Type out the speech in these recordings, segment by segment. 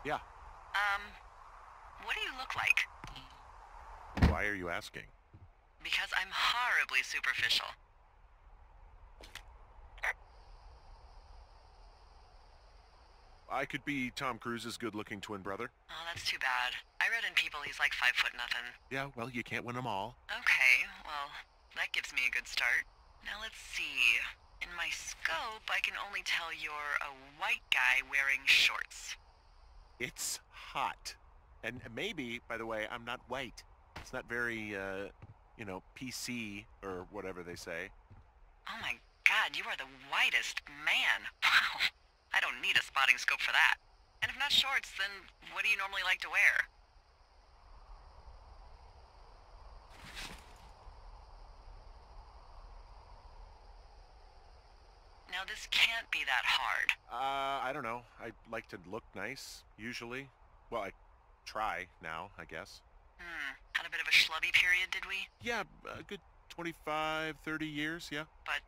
Yeah. Um, what do you look like? Why are you asking? Because I'm horribly superficial. I could be Tom Cruise's good-looking twin brother. Oh, that's too bad. I read in People he's like 5'0" nothing. Yeah, well, you can't win them all. Okay, well, that gives me a good start. Now let's see. In my scope, I can only tell you're a white guy wearing shorts. It's hot. And maybe, by the way, I'm not white. It's not very, PC or whatever they say. Oh my god, you are the whitest man. Wow. I don't need a spotting scope for that. And if not shorts, then what do you normally like to wear? Now this can't be that hard. I don't know. I like to look nice, usually. Well, I try now, I guess. Had a bit of a schlubby period, did we? Yeah, a good 25, 30 years, yeah. But,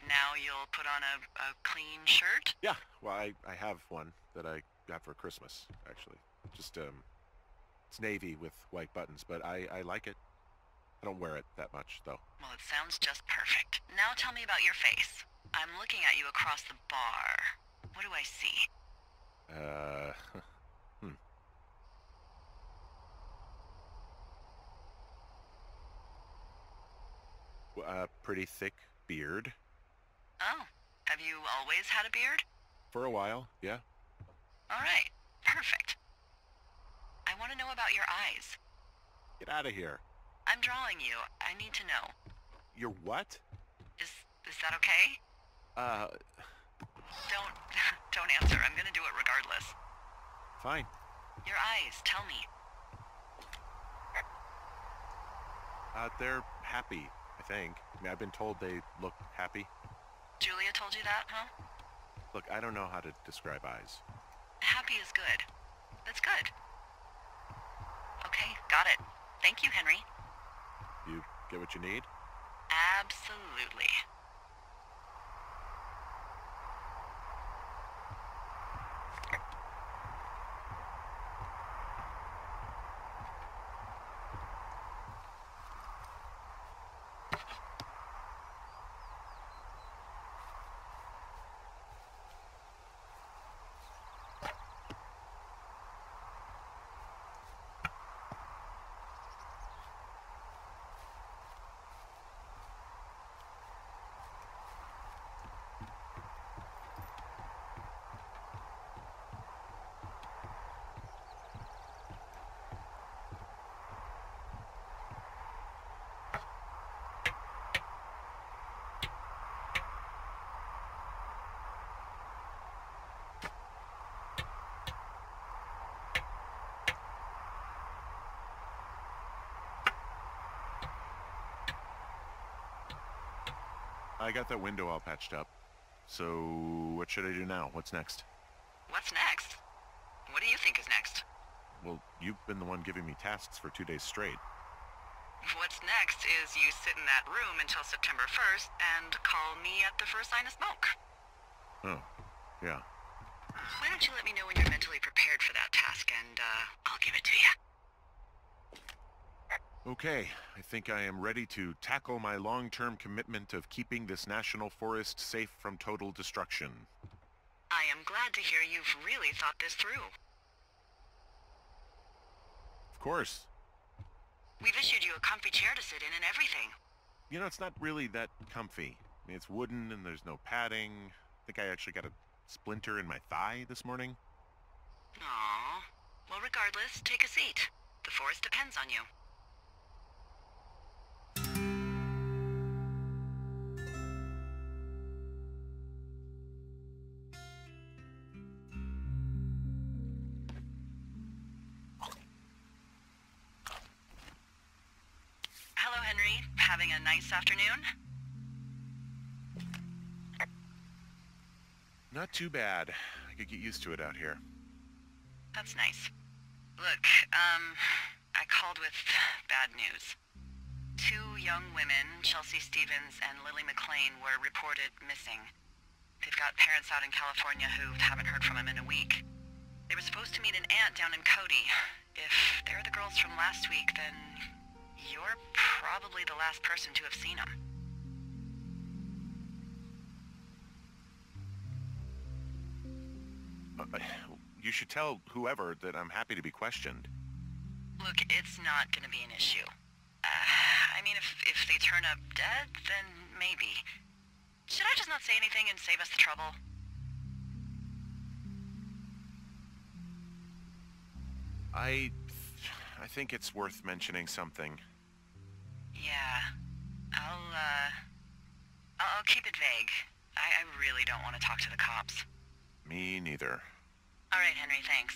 now you'll put on a clean shirt? Yeah, well, I have one that I got for Christmas, actually. Just, it's navy with white buttons, but I like it. I don't wear it that much, though. Well, it sounds just perfect. Now tell me about your face. I'm looking at you across the bar. What do I see? Pretty thick beard. Oh, have you always had a beard? For a while, yeah. All right, perfect. I want to know about your eyes. Get out of here. I'm drawing you. I need to know. You're what? Is that okay? Don't don't answer. I'm gonna do it regardless. Fine. Your eyes, tell me. They're happy, I think. I mean, I've been told they look happy. Julia told you that, huh? Look, I don't know how to describe eyes. Happy is good. That's good. Okay, got it. Thank you, Henry. You get what you need? Absolutely. I got that window all patched up. So, what should I do now? What's next? What's next? What do you think is next? Well, you've been the one giving me tasks for 2 days straight. What's next is you sit in that room until September 1st and call me at the first sign of smoke. Oh, yeah. Why don't you let me know when you're mentally prepared for that task and, I'll give it to you. Okay, I think I am ready to tackle my long-term commitment of keeping this national forest safe from total destruction. I am glad to hear you've really thought this through. Of course. We've issued you a comfy chair to sit in and everything. You know, it's not really that comfy. I mean, it's wooden and there's no padding. I think I actually got a splinter in my thigh this morning. Aww. Well, regardless, take a seat. The forest depends on you. Hello, Henry. Having a nice afternoon? Not too bad. I could get used to it out here. That's nice. Look, I called with bad news. 2 young women, Chelsea Stevens and Lily McLean, were reported missing. They've got parents out in California who haven't heard from them in a week. They were supposed to meet an aunt down in Cody. If they're the girls from last week, then you're probably the last person to have seen them. You should tell whoever that I'm happy to be questioned. Look, it's not gonna be an issue. I mean, if they turn up dead, then maybe. Should I just not say anything and save us the trouble? I think it's worth mentioning something. Yeah. I'll keep it vague. I really don't want to talk to the cops. Me neither. All right, Henry, thanks.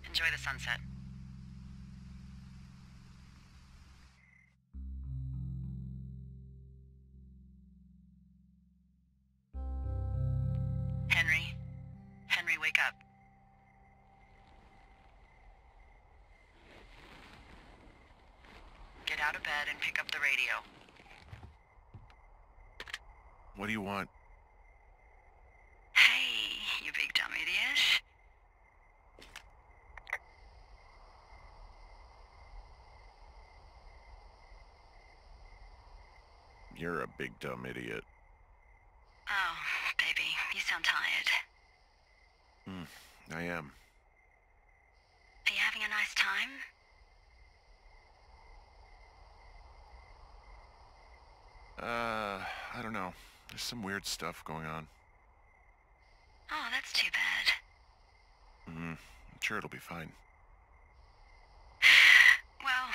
Enjoy the sunset. Henry? Henry, wake up. Get out of bed and pick up the radio. What do you want? Hey, you big dumb idiot. You're a big dumb idiot. Oh, baby, you sound tired. I am. Are you having a nice time? I don't know. There's some weird stuff going on. Oh, that's too bad. I'm sure it'll be fine. Well,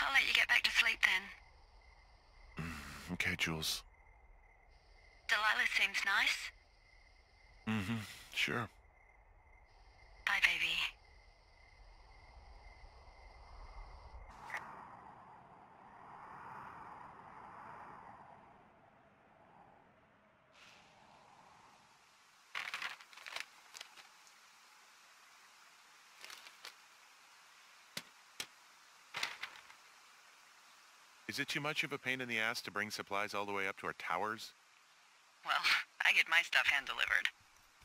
I'll let you get back to sleep then. Okay, Jules. Delilah seems nice. Sure. Bye, baby. Is it too much of a pain in the ass to bring supplies all the way up to our towers? Well, I get my stuff hand-delivered.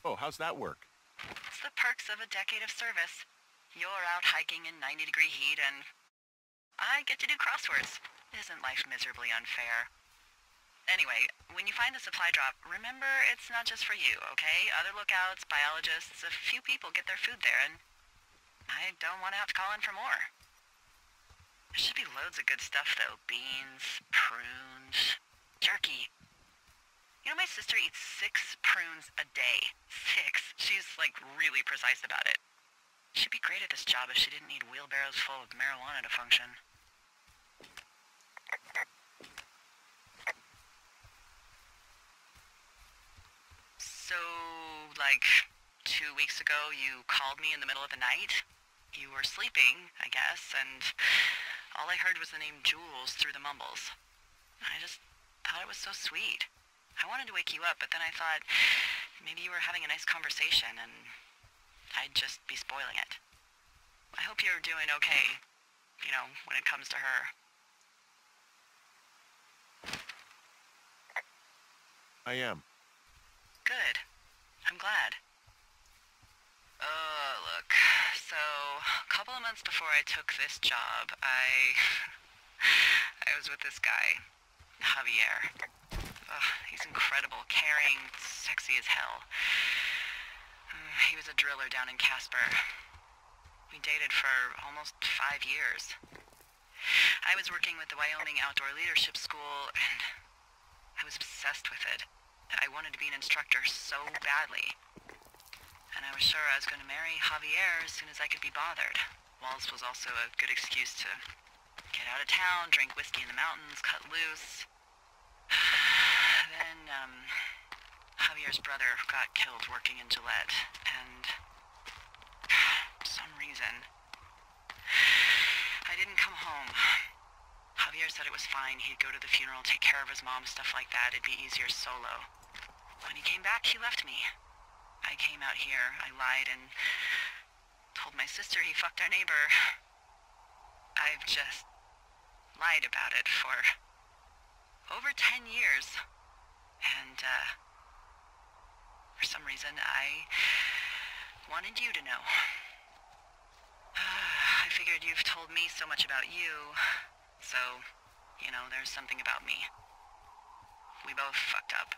Oh, how's that work? It's the perks of a decade of service. You're out hiking in 90-degree heat, and I get to do crosswords. Isn't life miserably unfair? Anyway, when you find the supply drop, remember it's not just for you, okay? Other lookouts, biologists, a few people get their food there, and I don't want to have to call in for more. There should be loads of good stuff, though. Beans, prunes, jerky. You know, my sister eats 6 prunes a day. 6. She's, like, really precise about it. She'd be great at this job if she didn't need wheelbarrows full of marijuana to function. So, like, 2 weeks ago, you called me in the middle of the night? You were sleeping, I guess, and all I heard was the name Jules through the mumbles. I just thought it was so sweet. I wanted to wake you up, but then I thought maybe you were having a nice conversation and I'd just be spoiling it. I hope you're doing okay, you know, when it comes to her. I am. Good. I'm glad. Look, so a couple of months before I took this job, I was with this guy, Javier. He's incredible, caring, sexy as hell. He was a driller down in Casper. We dated for almost 5 years. I was working with the Wyoming Outdoor Leadership School, and I was obsessed with it. I wanted to be an instructor so badly. And I was sure I was going to marry Javier as soon as I could be bothered. Walls was also a good excuse to get out of town, drink whiskey in the mountains, cut loose. Then, Javier's brother got killed working in Gillette, and for some reason, I didn't come home. Javier said it was fine. He'd go to the funeral, take care of his mom, stuff like that. It'd be easier solo. When he came back, he left me. I came out here, I lied, and told my sister he fucked our neighbor. I've just lied about it for over 10 years. And, for some reason, I wanted you to know. figured you've told me so much about you, so, there's something about me. We both fucked up.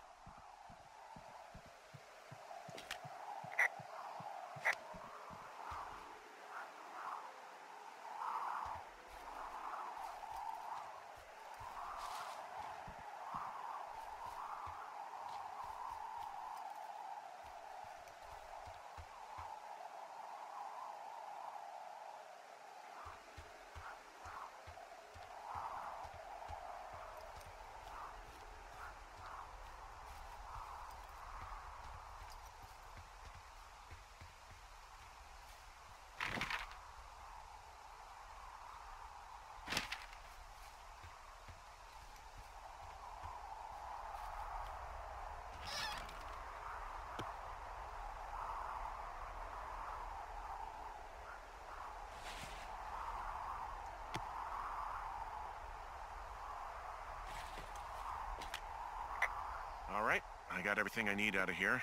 All right, I got everything I need out of here.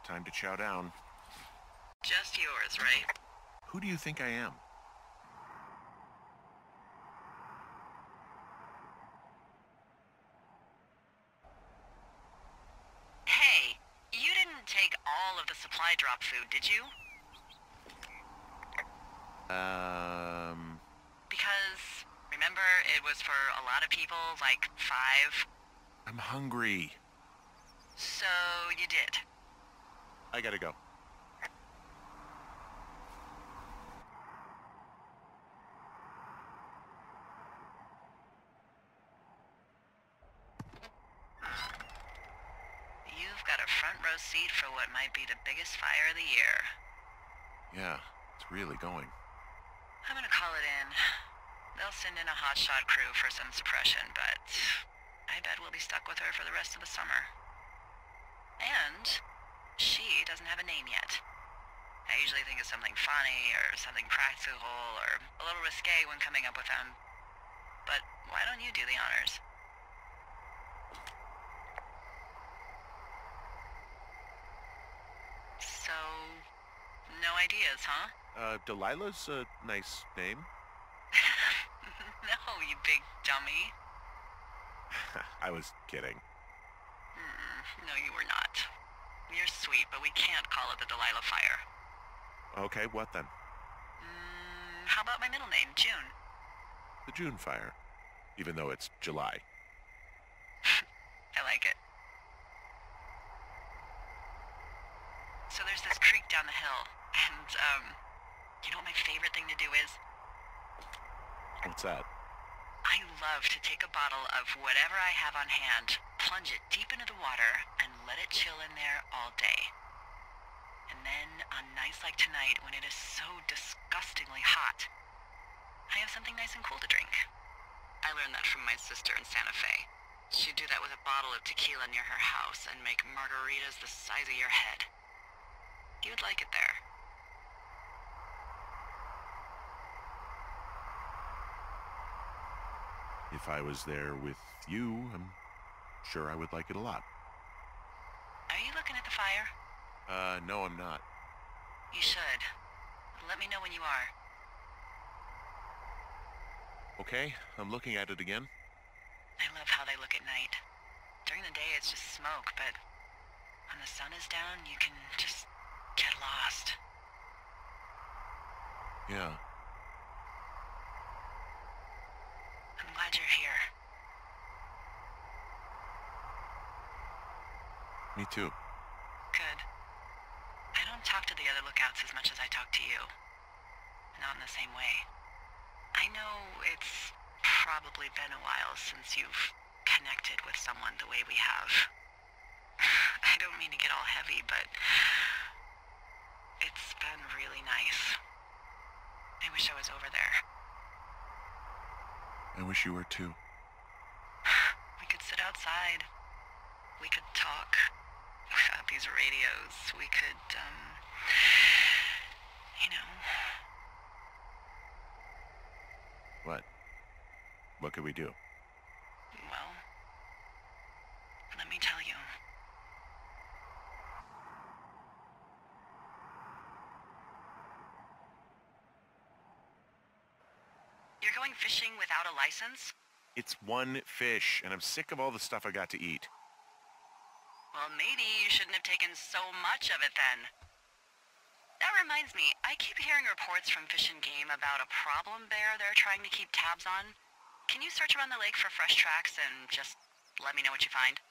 Time to chow down. Just yours, right? Who do you think I am? Hey, you didn't take all of the supply drop food, did you? Because, remember, it was for a lot of people, like 5? I'm hungry. So, you did. I gotta go. You've got a front row seat for what might be the biggest fire of the year. Yeah, it's really going. I'm gonna call it in. They'll send in a hotshot crew for some suppression, but I bet we'll be stuck with her for the rest of the summer. And she doesn't have a name yet. I usually think of something funny or something practical or a little risque when coming up with them. But why don't you do the honors? So, no ideas, huh? Delilah's a nice name. No, you big dummy. I was kidding. No, you were not. You're sweet, but we can't call it the Delilah Fire. Okay, what then? How about my middle name, June? The June Fire. Even though it's July. I like it. So there's this creek down the hill, and, you know what my favorite thing to do is? What's that? I love to take a bottle of whatever I have on hand, plunge it deep into the water, and let it chill in there all day. And then, on nights like tonight, when it is so disgustingly hot, I have something nice and cool to drink. I learned that from my sister in Santa Fe. She'd do that with a bottle of tequila near her house and make margaritas the size of your head. You would like it there. If I was there with you, I'm sure I would like it a lot. Are you looking at the fire? No, I'm not. You should. Let me know when you are. Okay, I'm looking at it again. I love how they look at night. During the day, it's just smoke, but when the sun is down, you can just get lost. Yeah. I'm glad you're here. Me too. Good. I don't talk to the other lookouts as much as I talk to you. Not in the same way. I know it's probably been a while since you've connected with someone the way we have. I don't mean to get all heavy, but it's been really nice. I wish I was over there. I wish you were too. We could sit outside. We could talk without these radios. We could, you know... What? What could we do? Well, let me tell you. going fishing without a license? It's one fish, and I'm sick of all the stuff I got to eat. Well, maybe you shouldn't have taken so much of it then. That reminds me, I keep hearing reports from Fish and Game about a problem bear they're trying to keep tabs on. Can you search around the lake for fresh tracks and just let me know what you find?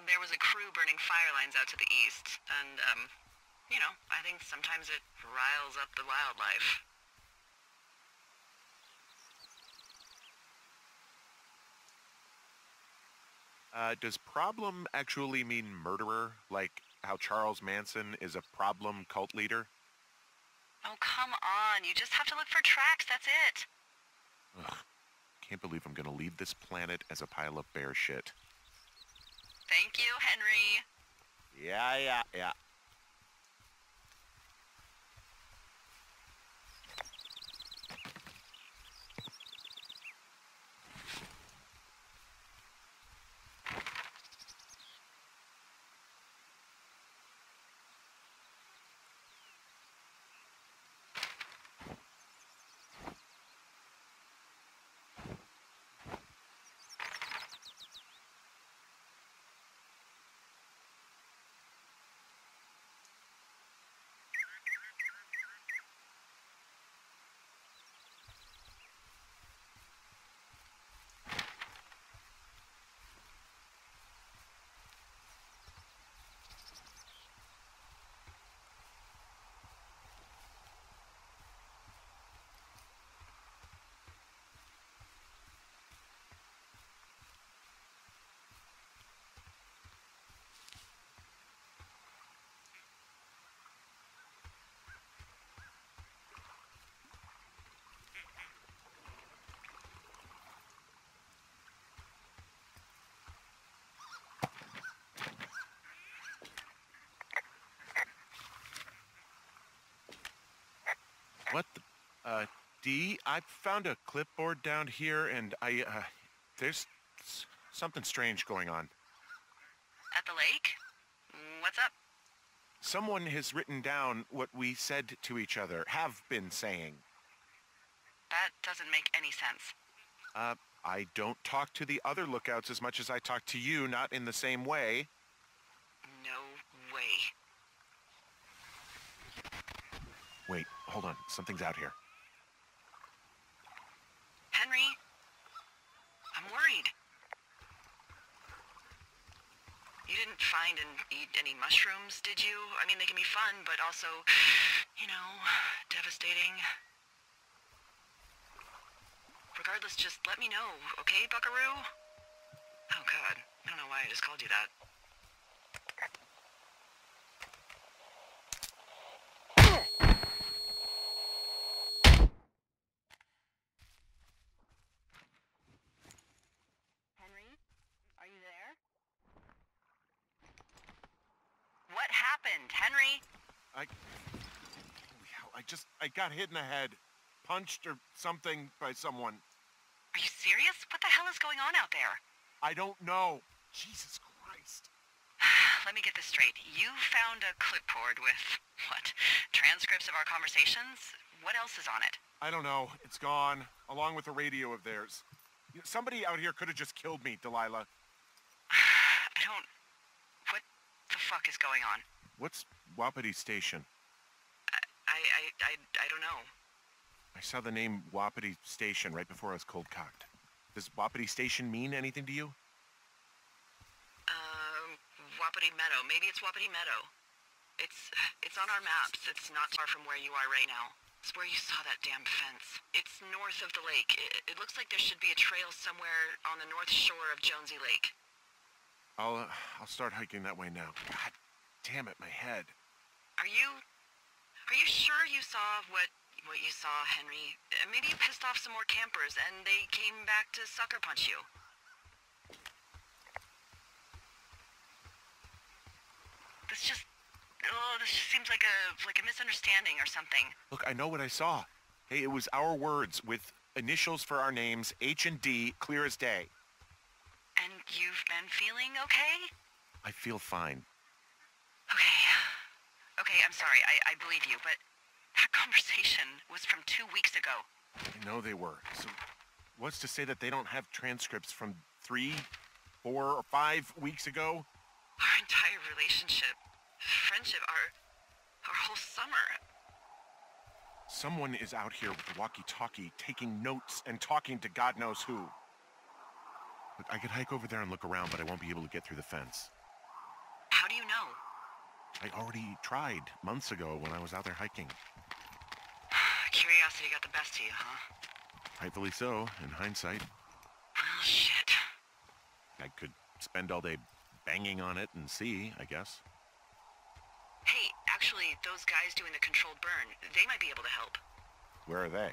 There was a crew burning fire lines out to the east, and, you know, I think sometimes it riles up the wildlife. Does problem actually mean murderer? Like how Charles Manson is a problem cult leader? Oh, come on. You just have to look for tracks, that's it. Ugh. Can't believe I'm gonna leave this planet as a pile of bear shit. Thank you, Henry. Yeah. What the... Dee, I found a clipboard down here, and there's something strange going on. At the lake? What's up? Someone has written down what we said to each other, have been saying. That doesn't make any sense. I don't talk to the other lookouts as much as I talk to you, not in the same way. No way. Wait, hold on. Something's out here. Henry? I'm worried. You didn't find and eat any mushrooms, did you? I mean, they can be fun, but also, you know, devastating. Regardless, just let me know, okay, Buckaroo? Oh, God. I don't know why I just called you that. Henry? Are you there? What happened, Henry? Holy hell, I got hit in the head. Punched or something by someone. Are you serious? What the hell is going on out there? I don't know. Jesus Christ. Let me get this straight. You found a clipboard with, what, transcripts of our conversations? What else is on it? I don't know. It's gone, along with a radio of theirs. Somebody out here could have just killed me, Delilah. What the fuck is going on? What's Wapiti Station? I don't know. I saw the name Wapiti Station right before I was cold-cocked. Does Wapiti Station mean anything to you? Wapiti Meadow. Maybe it's Wapiti Meadow. It's on our maps. It's not far from where you are right now. It's where you saw that damn fence. It's north of the lake. It looks like there should be a trail somewhere on the north shore of Jonesy Lake. I'll start hiking that way now. God damn it, my head. Are you sure you saw what you saw, Henry? Maybe you pissed off some more campers and they came back to sucker punch you. This just seems like a misunderstanding or something. Look, I know what I saw. Hey, it was our words with initials for our names, H and D, clear as day. And you've been feeling okay? I feel fine. Okay, I'm sorry, I believe you, but that conversation was from 2 weeks ago. I know they were. So What's to say that they don't have transcripts from 3, 4, or 5 weeks ago? Our entire relationship, friendship, our whole summer. Someone is out here with a walkie-talkie, taking notes and talking to God knows who. Look, I could hike over there and look around, but I won't be able to get through the fence. How do you know? I already tried months ago when I was out there hiking. Curiosity got the best of you, huh? Rightfully so, in hindsight. Well, shit. I could spend all day banging on it and see, I guess. Hey, actually, those guys doing the controlled burn, they might be able to help. Where are they?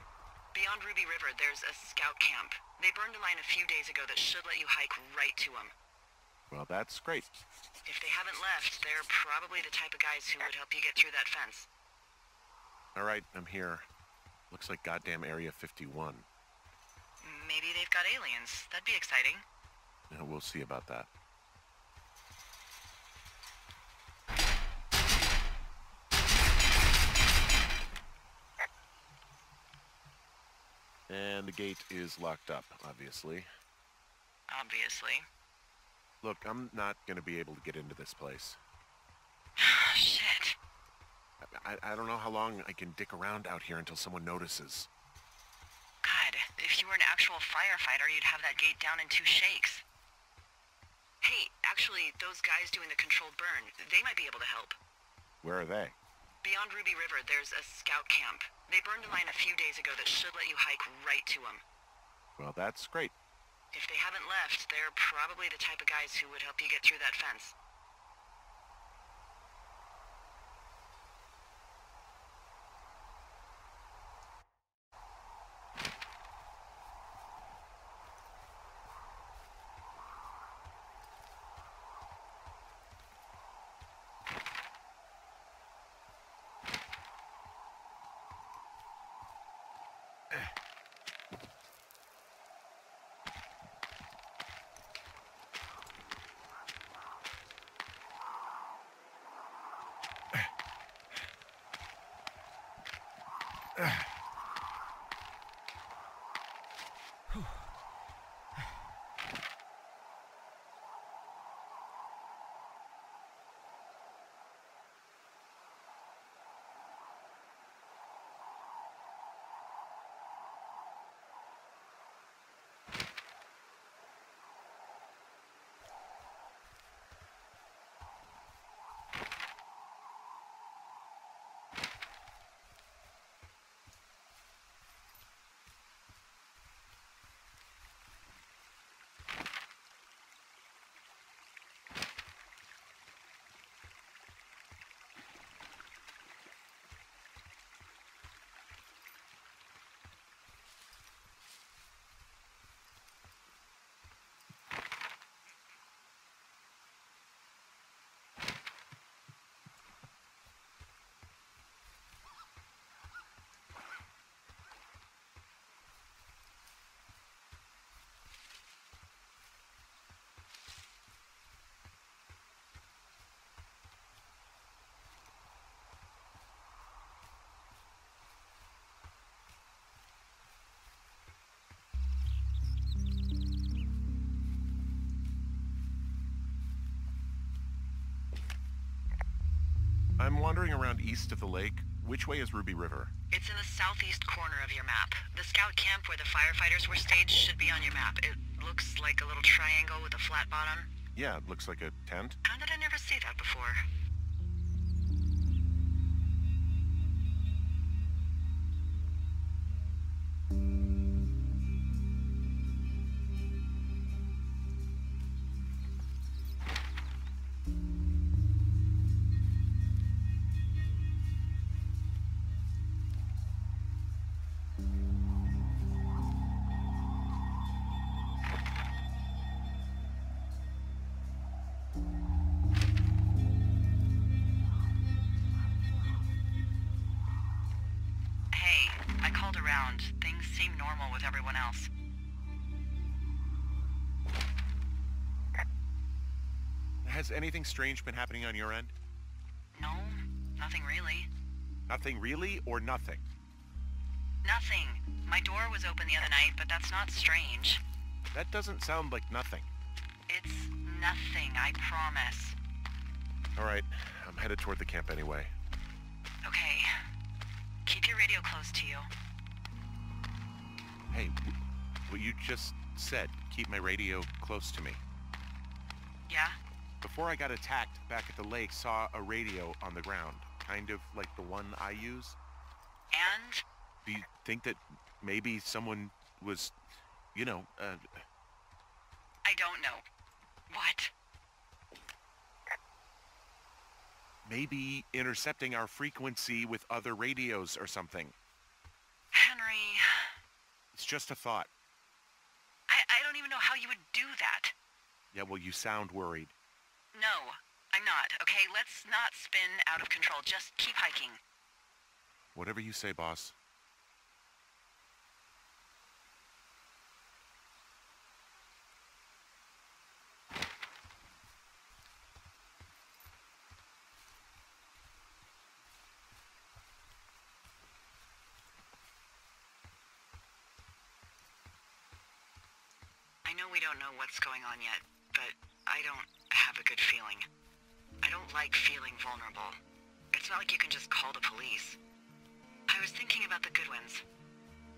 Beyond Ruby River, there's a scout camp. They burned a line a few days ago that should let you hike right to them. Well, that's great. If they haven't left, they're probably the type of guys who would help you get through that fence. All right, I'm here. Looks like goddamn Area 51. Maybe they've got aliens. That'd be exciting. Yeah, we'll see about that. And the gate is locked up, obviously. Obviously. Look, I'm not going to be able to get into this place. Shit. I don't know how long I can dick around out here until someone notices. God, if you were an actual firefighter, you'd have that gate down in 2 shakes. Hey, actually, those guys doing the controlled burn, they might be able to help. Where are they? Beyond Ruby River, there's a scout camp. They burned a line a few days ago that should let you hike right to them. Well, that's great. If they haven't left, they're probably the type of guys who would help you get through that fence. I'm wandering around east of the lake. Which way is Ruby River? It's in the southeast corner of your map. The scout camp where the firefighters were staged should be on your map. It looks like a little triangle with a flat bottom. Yeah, it looks like a tent. How did I never see that before? Around. Things seem normal with everyone else. Has anything strange been happening on your end? No, nothing really. Nothing really or nothing? Nothing. My door was open the other night, but that's not strange. That doesn't sound like nothing. It's nothing, I promise. All right, I'm headed toward the camp anyway. Okay. Keep your radio close to you. Hey, what you just said, keep my radio close to me. Yeah? Before I got attacked back at the lake, saw a radio on the ground, kind of like the one I use. And? Do you think that maybe someone was, I don't know. What? maybe intercepting our frequency with other radios or something? Henry... It's just a thought. I don't even know how you would do that. Yeah, well, you sound worried. No, I'm not, okay? Let's not spin out of control. Just keep hiking. Whatever you say, boss. I know we don't know what's going on yet, but I don't have a good feeling. I don't like feeling vulnerable. It's not like you can just call the police. I was thinking about the Goodwins.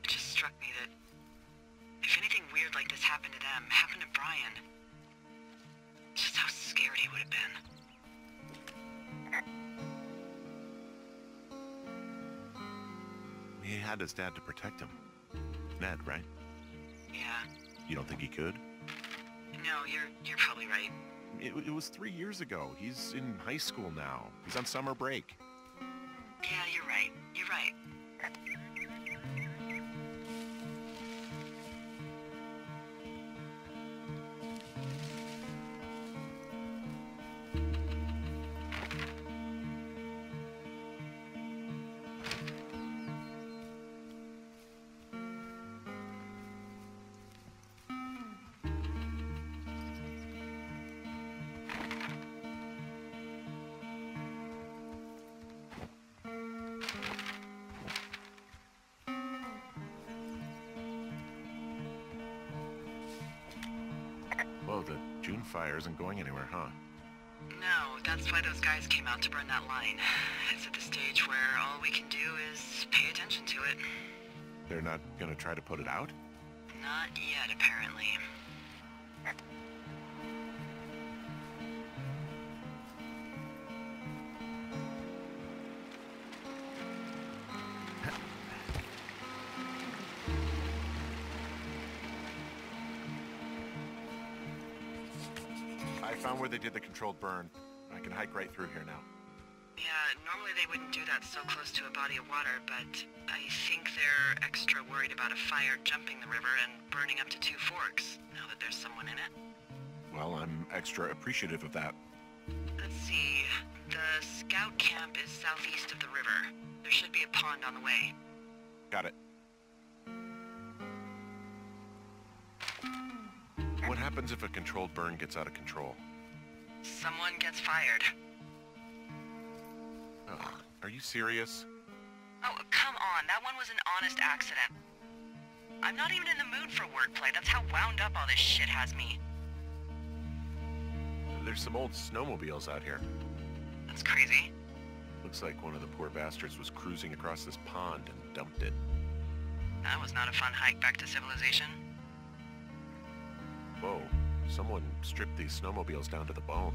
It just struck me that if anything weird like this happened to them, happened to Brian, just how scared he would have been. He had his dad to protect him. Ned, right? Yeah. You don't think he could? No, you're probably right. It was 3 years ago. He's in high school now. He's on summer break. Yeah, you're right. You're right. Whoa, the June fire isn't going anywhere, huh? No, that's why those guys came out to burn that line. It's at the stage where all we can do is pay attention to it. They're not gonna try to put it out? Not yet, apparently. I found where they did the controlled burn. I can hike right through here now. Yeah, normally they wouldn't do that so close to a body of water, but I think they're extra worried about a fire jumping the river and burning up to 2 forks, now that there's someone in it. Well, I'm extra appreciative of that. Let's see. The scout camp is southeast of the river. There should be a pond on the way. Got it. What happens if a controlled burn gets out of control? Someone gets fired. Ugh, are you serious? Oh, come on. That one was an honest accident. I'm not even in the mood for wordplay. That's how wound up all this shit has me. There's some old snowmobiles out here. That's crazy. Looks like one of the poor bastards was cruising across this pond and dumped it. That was not a fun hike back to civilization. Whoa, someone stripped these snowmobiles down to the bone.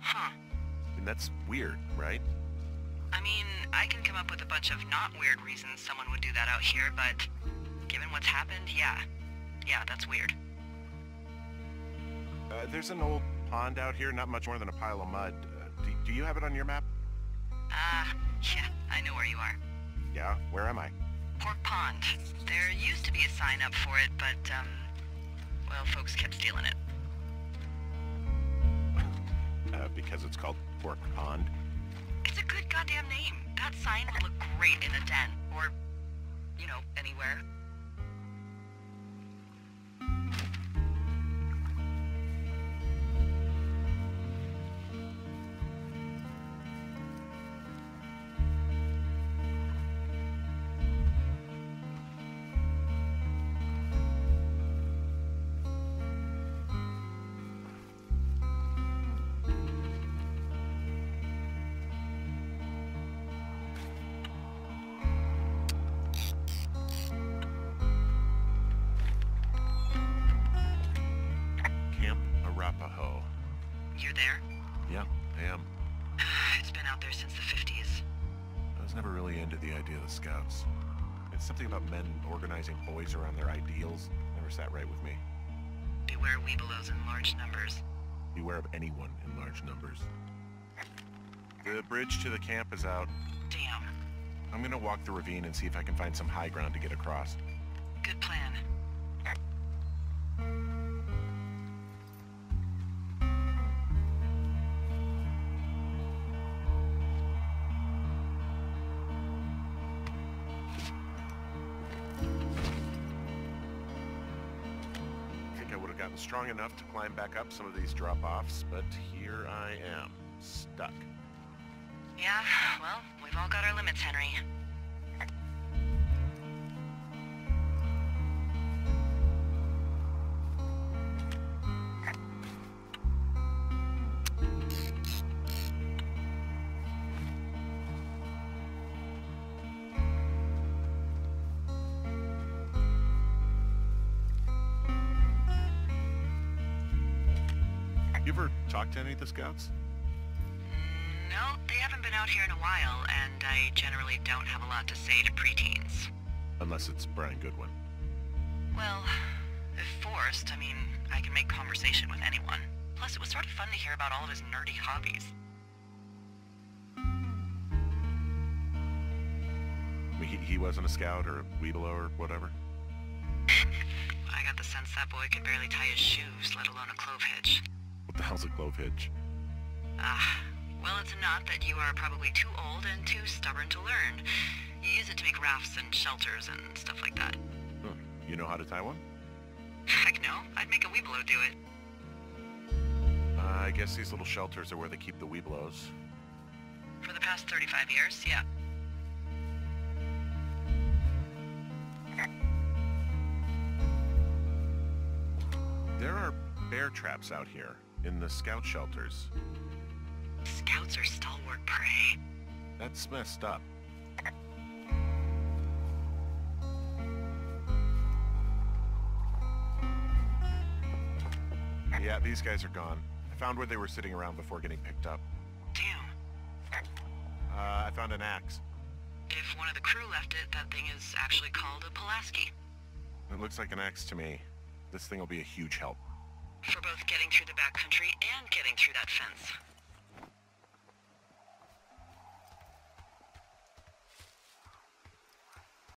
Huh. I mean, that's weird, right? I mean, I can come up with a bunch of not weird reasons someone would do that out here, but given what's happened, yeah. Yeah, that's weird. There's an old pond out here, not much more than a pile of mud. Do you have it on your map? Yeah, I know where you are. Yeah, where am I? Pork Pond. There used to be a sign up for it, but, well, folks kept stealing it. Because it's called Pork Pond? It's a good goddamn name. That sign would look great in a den, or, anywhere. You're there? Yeah, I am. It's been out there since the 50s. I was never really into the idea of the Scouts. It's something about men organizing boys around their ideals. Never sat right with me. Beware weebelows in large numbers. Beware of anyone in large numbers. The bridge to the camp is out. Damn. I'm gonna walk the ravine and see if I can find some high ground to get across. Good plan. Strong enough to climb back up some of these drop-offs, but here I am, stuck. Yeah, well, we've all got our limits, Henry. You ever talked to any of the Scouts? No, they haven't been out here in a while, and I generally don't have a lot to say to preteens. Unless it's Brian Goodwin. Well, if forced, I mean, I can make conversation with anyone. Plus, it was sort of fun to hear about all of his nerdy hobbies. I mean, he wasn't a Scout or a Weebelo or whatever? I got the sense that boy could barely tie his shoes, let alone a clove hitch. What the hell's a clove hitch? Well, it's a knot that you are probably too old and too stubborn to learn. You use it to make rafts and shelters and stuff like that. Oh, you know how to tie one? Heck no, I'd make a weebelo do it. I guess these little shelters are where they keep the Weebelos. For the past 35 years, yeah. There are bear traps out here, in the Scout shelters. Scouts are stalwart prey. That's messed up. Yeah, these guys are gone. I found where they were sitting around before getting picked up. Damn. I found an axe. If one of the crew left it, that thing is actually called a Pulaski. It looks like an axe to me. This thing will be a huge help. For both getting through the backcountry and getting through that fence.